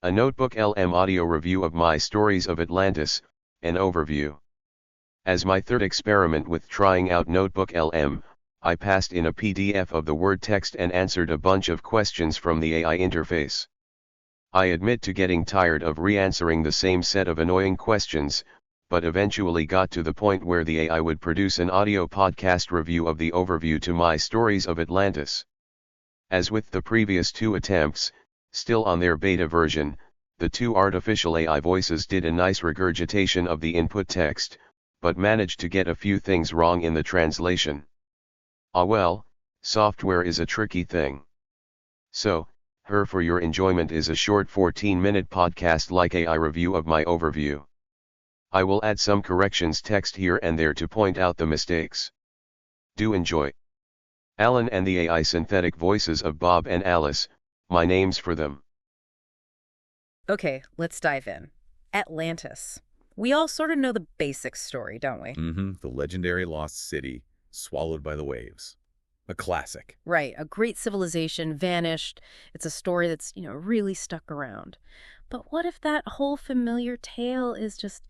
A NotebookLM audio review of my stories of Atlantis, an overview. As my third experiment with trying out NotebookLM, I passed in a PDF of the word text and answered a bunch of questions from the AI interface. I admit to getting tired of re-answering the same set of annoying questions, but eventually got to the point where the AI would produce an audio podcast review of the overview to my stories of Atlantis. As with the previous two attempts, still on their beta version, the two artificial AI voices did a nice regurgitation of the input text, but managed to get a few things wrong in the translation. Ah well, software is a tricky thing. So, here for your enjoyment is a short 14-minute podcast-like AI review of my overview. I will add some corrections text here and there to point out the mistakes. Do enjoy. Alan and the AI synthetic voices of Bob and Alice, my names for them. Okay, let's dive in. Atlantis. We all sort of know the basic story, don't we? The legendary lost city, swallowed by the waves. A classic. Right, a great civilization vanished. It's a story that's, really stuck around. But what if that whole familiar tale is just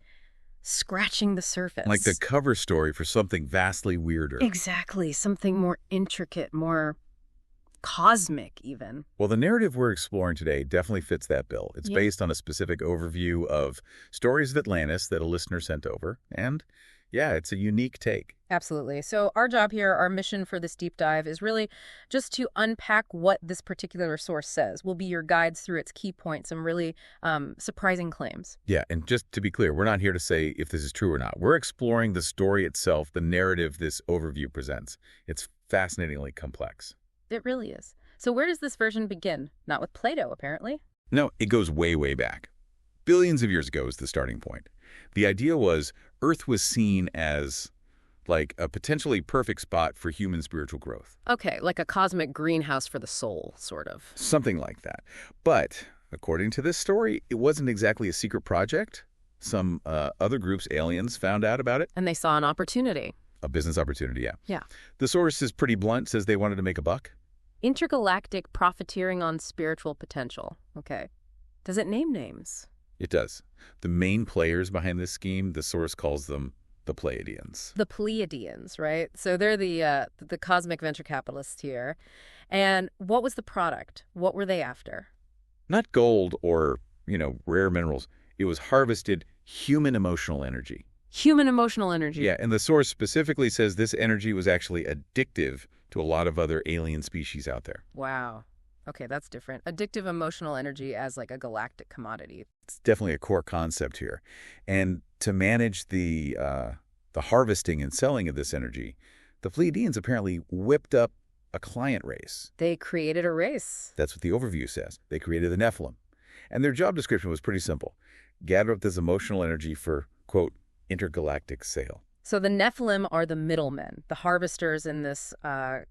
scratching the surface? Like the cover story for something vastly weirder. Exactly, something more intricate, more cosmic even. Well, the narrative we're exploring today definitely fits that bill. It's based on a specific overview of stories of Atlantis that a listener sent over. And yeah, it's a unique take. Absolutely. So our job here, our mission for this deep dive is really just to unpack what this particular source says. We'll be your guides through its key points and really surprising claims. Yeah, and just to be clear, we're not here to say if this is true or not. We're exploring the story itself, the narrative this overview presents. It's fascinatingly complex. It really is. So where does this version begin? Not with Plato, apparently. No, it goes way, way back. Billions of years ago is the starting point. The idea was Earth was seen as like a potentially perfect spot for human spiritual growth. Okay, like a cosmic greenhouse for the soul, sort of. Something like that. But according to this story, it wasn't exactly a secret project. Some other groups, aliens, found out about it. And they saw an opportunity. A business opportunity, yeah. Yeah. The source is pretty blunt, says they wanted to make a buck. Intergalactic profiteering on spiritual potential. Okay. Does it name names? It does. The main players behind this scheme, the source calls them the Pleiadians. The Pleiadians, right? So they're the cosmic venture capitalists here. And what was the product? What were they after? Not gold or, rare minerals. It was harvested human emotional energy. Human emotional energy. Yeah, and the source specifically says this energy was actually addictive to a lot of other alien species out there. Wow. Okay, that's different. Addictive emotional energy as like a galactic commodity. It's definitely a core concept here. And to manage the harvesting and selling of this energy, the Pleiadians apparently whipped up a client race. They created a race. That's what the overview says. They created the Nephilim. And their job description was pretty simple. Gather up this emotional energy for, quote, intergalactic sale. So the Nephilim are the middlemen, the harvesters in this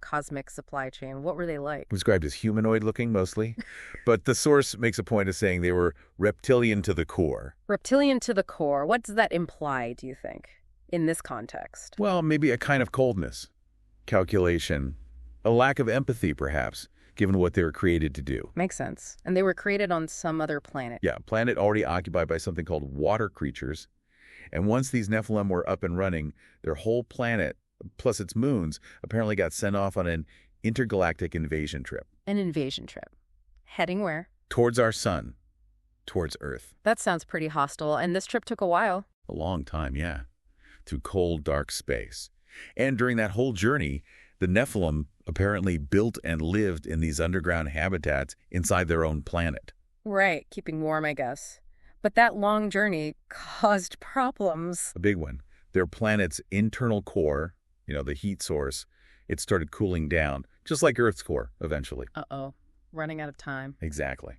cosmic supply chain. What were they like? Described as humanoid-looking, mostly. But the source makes a point of saying they were reptilian to the core. Reptilian to the core. What does that imply, do you think, in this context? Well, maybe a kind of coldness, calculation, a lack of empathy, perhaps, given what they were created to do. Makes sense. And they were created on some other planet. Yeah, a planet already occupied by something called water creatures. And once these Nephilim were up and running, their whole planet, plus its moons, apparently got sent off on an intergalactic invasion trip. An invasion trip. Heading where? Towards our sun. Towards Earth. That sounds pretty hostile, and this trip took a while. A long time, yeah. Through cold, dark space. And during that whole journey, the Nephilim apparently built and lived in these underground habitats inside their own planet. Right, keeping warm, I guess. But that long journey caused problems. A big one. Their planet's internal core, the heat source, it started cooling down, just like Earth's core, eventually. Uh-oh. Running out of time. Exactly.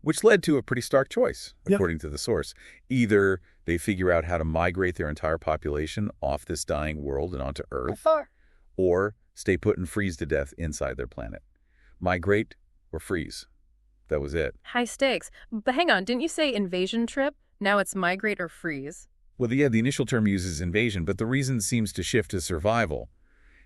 Which led to a pretty stark choice, according to the source. Either they figure out how to migrate their entire population off this dying world and onto Earth, or stay put and freeze to death inside their planet. Migrate or freeze. That was it. High stakes. But hang on, didn't you say invasion trip? Now it's migrate or freeze. Well, yeah, the initial term uses invasion, but the reason seems to shift to survival.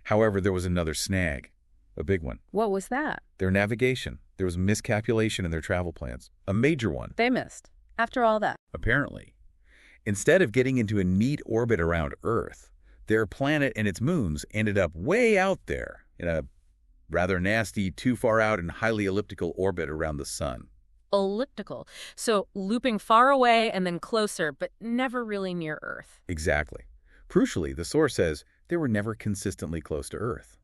However, there was another snag, a big one. What was that? Their navigation. There was miscalculation in their travel plans. A major one. They missed. After all that. Apparently. Instead of getting into a neat orbit around Earth, their planet and its moons ended up way out there in a rather nasty, too far out and highly elliptical orbit around the sun. Elliptical. So looping far away and then closer, but never really near Earth. Exactly. Crucially, the source says they were never consistently close to Earth.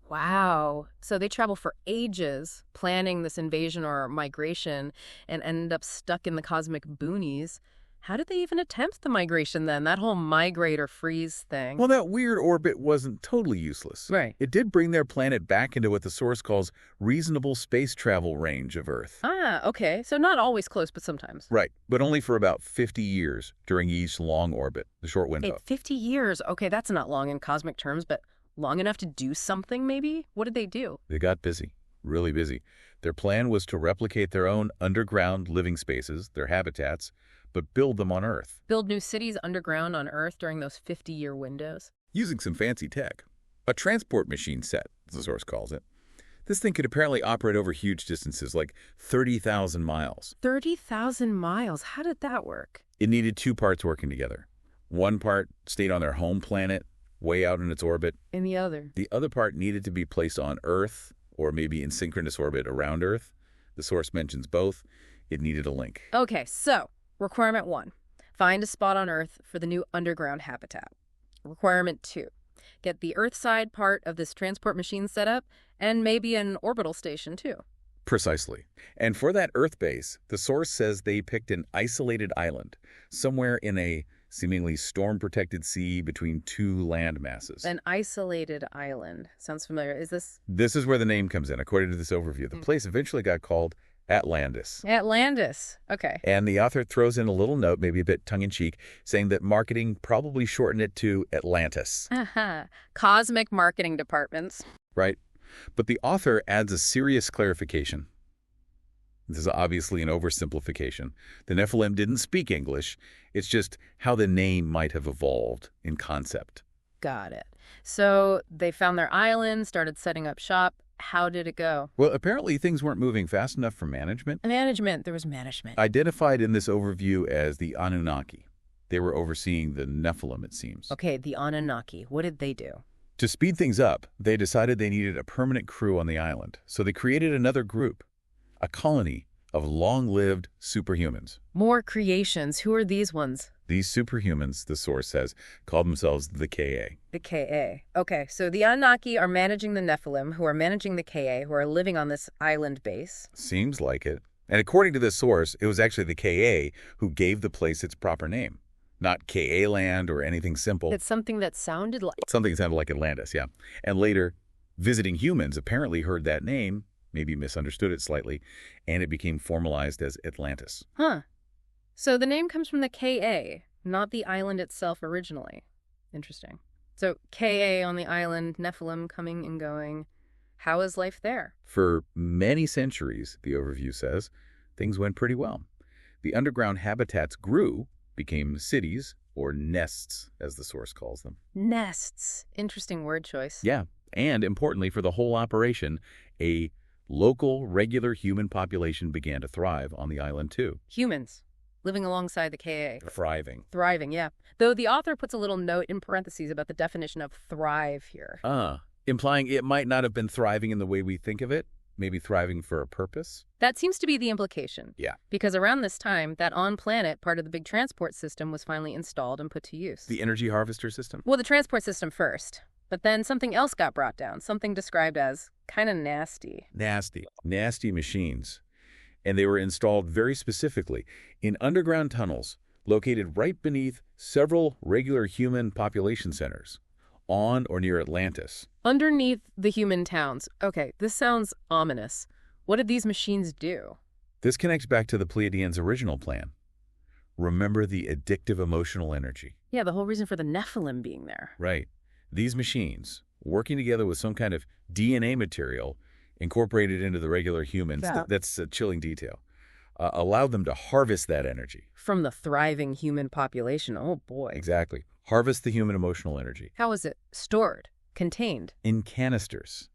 Wow. So they travel for ages planning this invasion or migration and ended up stuck in the cosmic boonies. How did they even attempt the migration then? That whole migrate or freeze thing. Well, that weird orbit wasn't totally useless. Right. It did bring their planet back into what the source calls reasonable space travel range of Earth. Ah, okay. So not always close, but sometimes. Right, but only for about 50 years during each long orbit, the short window. Wait, 50 years. Okay, that's not long in cosmic terms, but long enough to do something maybe? What did they do? They got busy, really busy. Their plan was to replicate their own underground living spaces, their habitats, but build them on Earth. Build new cities underground on Earth during those 50-year windows? Using some fancy tech. A transport machine set, as the source calls it. This thing could apparently operate over huge distances, like 30,000 miles. 30,000 miles? How did that work? It needed two parts working together. One part stayed on their home planet, way out in its orbit. And the other? The other part needed to be placed on Earth, or maybe in synchronous orbit around Earth. The source mentions both. It needed a link. Okay, so requirement 1, find a spot on Earth for the new underground habitat. Requirement 2, get the Earth side part of this transport machine set up, and maybe an orbital station too. Precisely. And for that Earth base, the source says they picked an isolated island, somewhere in a seemingly storm-protected sea between two land masses. An isolated island. Sounds familiar. Is this? This is where the name comes in, according to this overview. The place eventually got called Atlantis. Atlantis. Okay. And the author throws in a little note, maybe a bit tongue-in-cheek, saying that marketing probably shortened it to Atlantis. Cosmic marketing departments. Right. But the author adds a serious clarification. This is obviously an oversimplification. The Nephilim didn't speak English. It's just how the name might have evolved in concept. Got it. So they found their island, started setting up shop. How did it go? Well, apparently things weren't moving fast enough for management. Management. There was management. Identified in this overview as the Anunnaki. They were overseeing the Nephilim, it seems. Okay, the Anunnaki. What did they do? To speed things up, they decided they needed a permanent crew on the island. So they created another group, a colony of long-lived superhumans. More creations. Who are these ones? These superhumans, the source says, call themselves the KA. The KA. Okay, so the Anunnaki are managing the Nephilim, who are managing the KA, who are living on this island base. Seems like it. And according to this source, it was actually the KA who gave the place its proper name. Not KA land or anything simple. It's something that sounded like... Something that sounded like Atlantis, yeah. And later, visiting humans apparently heard that name, maybe misunderstood it slightly, and it became formalized as Atlantis. Huh. So the name comes from the KA, not the island itself originally. Interesting. So KA on the island, Nephilim coming and going. How is life there? For many centuries, the overview says, things went pretty well. The underground habitats grew, became cities, or nests, as the source calls them. Nests. Interesting word choice. Yeah, and importantly for the whole operation, a local, regular human population began to thrive on the island too. Humans. Living alongside the KA. Thriving. Thriving, yeah. Though the author puts a little note in parentheses about the definition of thrive here. Implying it might not have been thriving in the way we think of it, maybe thriving for a purpose. That seems to be the implication. Yeah. Because around this time, that on-planet part of the big transport system was finally installed and put to use. The energy harvester system? Well, the transport system first. But then something else got brought down, something described as kind of nasty. Nasty machines. And they were installed very specifically in underground tunnels located right beneath several regular human population centers on or near Atlantis. Underneath the human towns. Okay, this sounds ominous. What did these machines do? This connects back to the Pleiadians' original plan. Remember the addictive emotional energy. Yeah, the whole reason for the Nephilim being there. Right. These machines, working together with some kind of DNA material incorporated into the regular humans, that's a chilling detail, allowed them to harvest that energy. From the thriving human population. Oh, boy. Exactly. Harvest the human emotional energy. How is it stored? Contained? In canisters.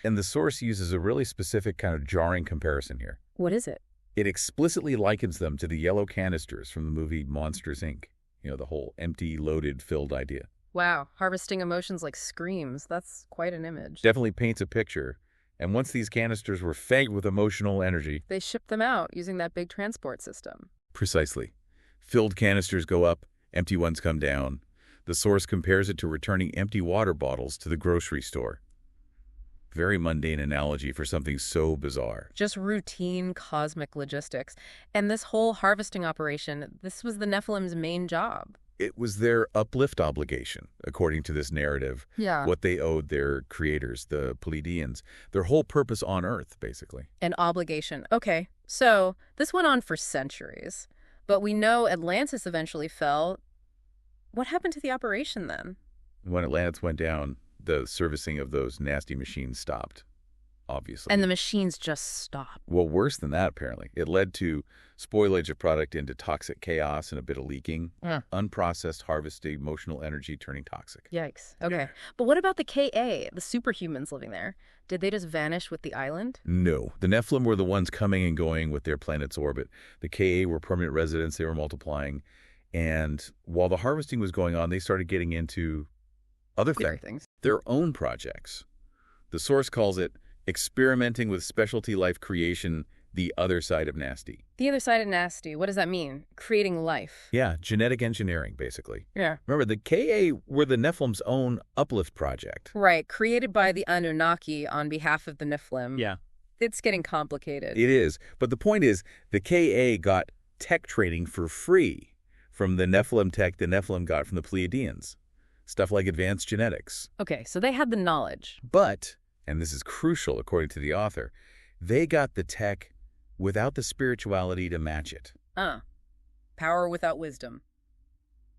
And the source uses a really specific kind of jarring comparison here. What is it? It explicitly likens them to the yellow canisters from the movie Monsters, Inc. You know, the whole empty, loaded, filled idea. Wow, harvesting emotions like screams. That's quite an image. Definitely paints a picture. And once these canisters were fed with emotional energy... They shipped them out using that big transport system. Precisely. Filled canisters go up, empty ones come down. The source compares it to returning empty water bottles to the grocery store. Very mundane analogy for something so bizarre. Just routine cosmic logistics. And this whole harvesting operation, this was the Nephilim's main job. It was their uplift obligation, according to this narrative. Yeah. What they owed their creators, the Pleiadians. Their whole purpose on Earth, basically. An obligation. Okay, so this went on for centuries. But we know Atlantis eventually fell. What happened to the operation then? When Atlantis went down, the servicing of those nasty machines stopped, obviously. And the machines just stopped. Well, worse than that, apparently. It led to spoilage of product into toxic chaos and a bit of leaking. Unprocessed, harvested emotional energy turning toxic. Yikes. Okay. But what about the KA, the superhumans living there? Did they just vanish with the island? No. The Nephilim were the ones coming and going with their planet's orbit. The KA were permanent residents. They were multiplying. And while the harvesting was going on, they started getting into other things. Their own projects. The source calls it experimenting with specialty life creation, the other side of nasty. The other side of nasty. What does that mean? Creating life. Yeah, genetic engineering, basically. Yeah. Remember, the KA were the Nephilim's own uplift project. Right, created by the Anunnaki on behalf of the Nephilim. Yeah. It's getting complicated. It is. But the point is, the KA got tech training for free from the Nephilim tech the Nephilim got from the Pleiadians. Stuff like advanced genetics. Okay, so they had the knowledge. But, and this is crucial according to the author, they got the tech without the spirituality to match it. Power without wisdom.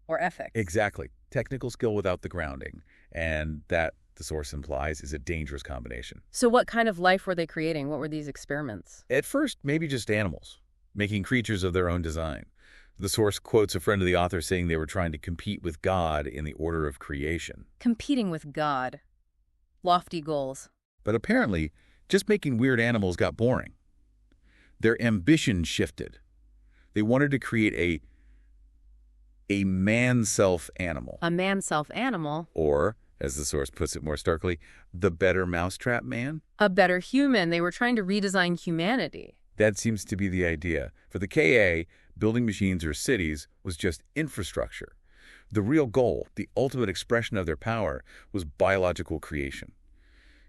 Or ethics. Exactly. Technical skill without the grounding. And that, the source implies, is a dangerous combination. So what kind of life were they creating? What were these experiments? At first, maybe just animals, making creatures of their own design. The source quotes a friend of the author saying they were trying to compete with God in the order of creation. Competing with God. Lofty goals. But apparently, just making weird animals got boring. Their ambition shifted. They wanted to create a man-self animal. A man-self animal? Or, as the source puts it more starkly, the better mousetrap man? A better human. They were trying to redesign humanity. That seems to be the idea. For the KA, building machines or cities was just infrastructure. The real goal, the ultimate expression of their power, was biological creation.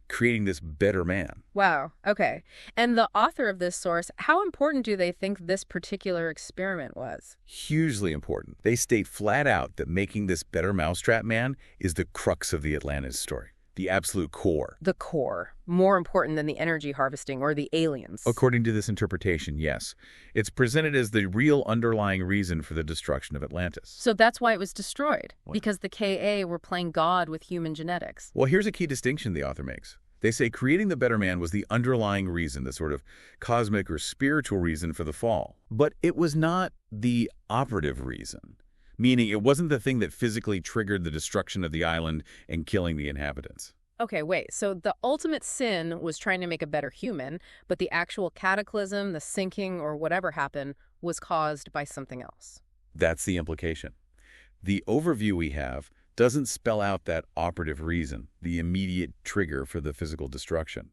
Creating this better man. Wow. Okay. And the author of this source, how important do they think this particular experiment was? Hugely important. They state flat out that making this better mousetrap man is the crux of the Atlantis story. The absolute core. The core. More important than the energy harvesting or the aliens. According to this interpretation, yes. It's presented as the real underlying reason for the destruction of Atlantis. So that's why it was destroyed, because the KA were playing God with human genetics. Well, here's a key distinction the author makes. They say creating the better man was the underlying reason, the sort of cosmic or spiritual reason for the fall. But it was not the operative reason. Meaning it wasn't the thing that physically triggered the destruction of the island and killing the inhabitants. Okay, wait. So the ultimate sin was trying to make a better human, but the actual cataclysm, the sinking, or whatever happened was caused by something else. That's the implication. The overview we have doesn't spell out that operative reason, the immediate trigger for the physical destruction,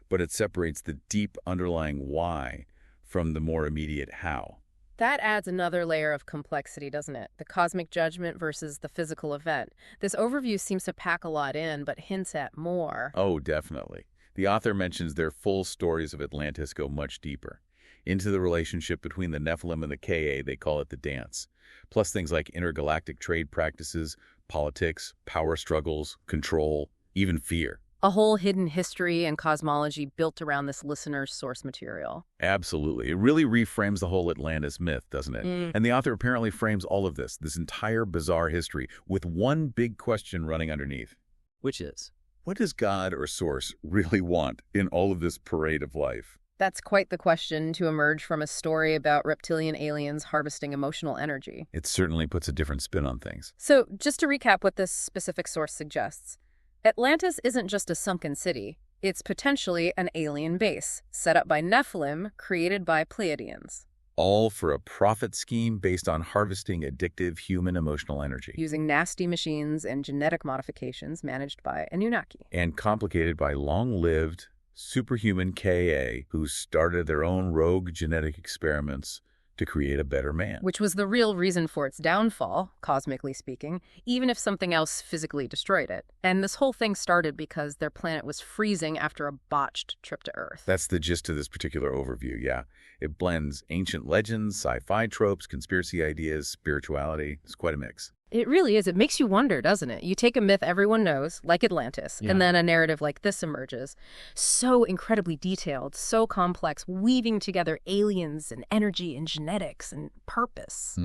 but it separates the deep underlying why from the more immediate how. That adds another layer of complexity, doesn't it? The cosmic judgment versus the physical event. This overview seems to pack a lot in, but hints at more. Oh, definitely. The author mentions their full stories of Atlantis go much deeper. Into the relationship between the Nephilim and the KA, they call it the dance. Plus things like intergalactic trade practices, politics, power struggles, control, even fear. A whole hidden history and cosmology built around this listener's source material. Absolutely. It really reframes the whole Atlantis myth, doesn't it? And the author apparently frames all of this entire bizarre history, with one big question running underneath. Which is, what does God or Source really want in all of this parade of life? That's quite the question to emerge from a story about reptilian aliens harvesting emotional energy. It certainly puts a different spin on things. So, just to recap what this specific source suggests, Atlantis isn't just a sunken city. It's potentially an alien base, set up by Nephilim, created by Pleiadians. All for a profit scheme based on harvesting addictive human emotional energy. Using nasty machines and genetic modifications managed by Anunnaki. And complicated by long-lived, superhuman KA who started their own rogue genetic experiments to create a better man. Which was the real reason for its downfall, cosmically speaking, even if something else physically destroyed it. And this whole thing started because their planet was freezing after a botched trip to Earth. That's the gist of this particular overview, yeah. It blends ancient legends, sci-fi tropes, conspiracy ideas, spirituality. It's quite a mix. It really is. It makes you wonder, doesn't it? You take a myth everyone knows, like Atlantis, and then a narrative like this emerges. So incredibly detailed, so complex, weaving together aliens and energy and genetics and purpose.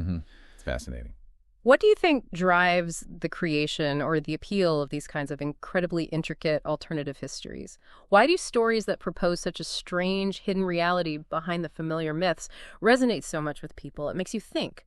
It's fascinating. What do you think drives the creation or the appeal of these kinds of incredibly intricate alternative histories? Why do stories that propose such a strange hidden reality behind the familiar myths resonate so much with people? It makes you think.